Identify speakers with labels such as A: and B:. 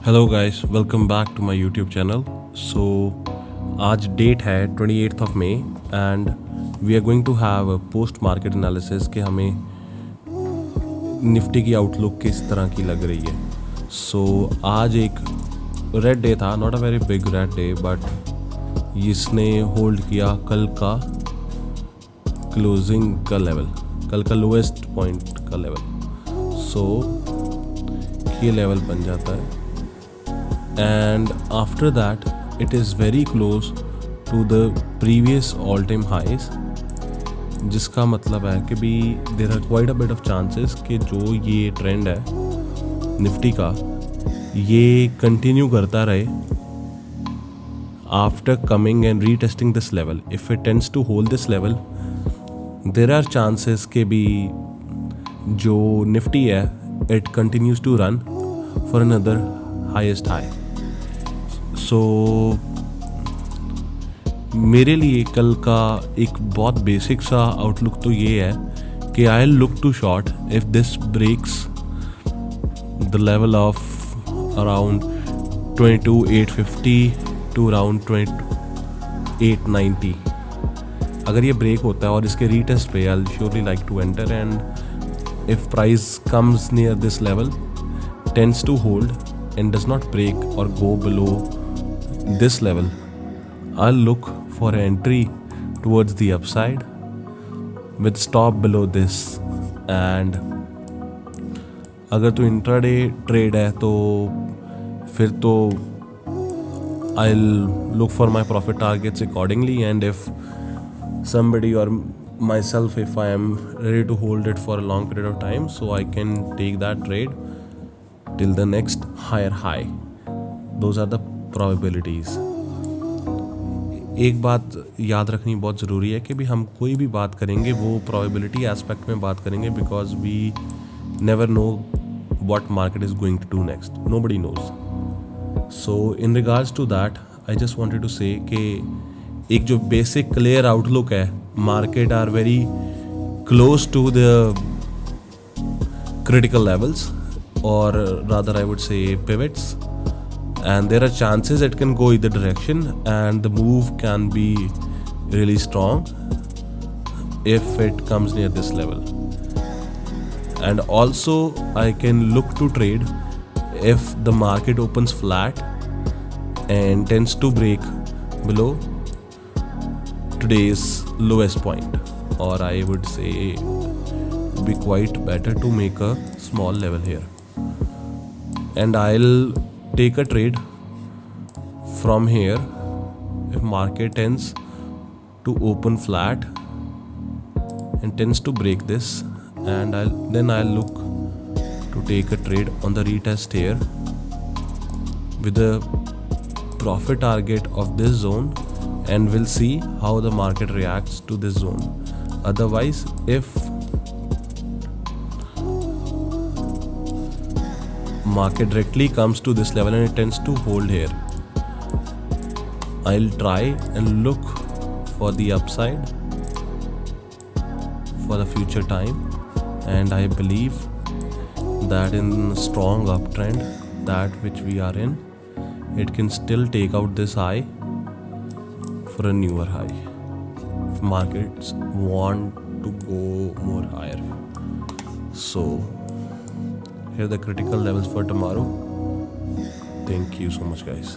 A: Hello guys, welcome back to my YouTube channel. So आज date है 28th of May and we are going to have a post market analysis कि हमें Nifty की outlook किस तरह की लग रही है। सो आज एक रेड डे था, not a very big red day, but इसने होल्ड किया कल का क्लोजिंग का लेवल, कल का लोएस्ट पॉइंट का लेवल। सो ये लेवल बन जाता है and after that it is very close to the previous all time highs, जिसका मतलब है कि भी there are quite a bit of chances कि जो ये ट्रेंड है निफ्टी का ये कंटिन्यू करता रहे after coming and retesting this level. If it tends to hold this level, there are chances कि भी जो निफ्टी है it continues to run for another highest high. सो मेरे लिए कल का एक बहुत बेसिक सा आउटलुक तो ये है कि I look to short if this breaks the level of around 22,850 to around 2890। अगर ये ब्रेक होता है और इसके रीटेस्ट पे I surely like to enter, and if price comes near this level, tends to hold and does not break or go below this level, I'll look for an entry towards the upside with stop below this. And अगर तो intraday trade है तो फिर तो I'll look for my profit targets accordingly, and if somebody or myself, if I am ready to hold it for a long period of time, so I can take that trade till the next higher high. Those are the probabilities. एक बात याद रखनी बहुत ज़रूरी है कि भी हम कोई भी बात करेंगे वो probability aspect में बात करेंगे, because we never know what market is going to do next. Nobody knows. So in regards to that, I just wanted to say कि एक जो basic clear outlook है, market are very close to the critical levels, or rather I would say pivots, and there are chances it can go either direction and the move can be really strong if it comes near this level. And also I can look to trade if the market opens flat and tends to break below today's lowest point, or I would say be quite better to make a small level here, and I'll take a trade from here if market tends to open flat and tends to break this, and I'll look to take a trade on the retest here with a profit target of this zone, and we'll see how the market reacts to this zone. Otherwise, if market directly comes to this level and it tends to hold here, I'll try and look for the upside for the future time, and I believe that in strong uptrend that which we are in, it can still take out this high for a newer high if markets want to go more higher. So here are the critical levels for tomorrow. Thank you so much, guys.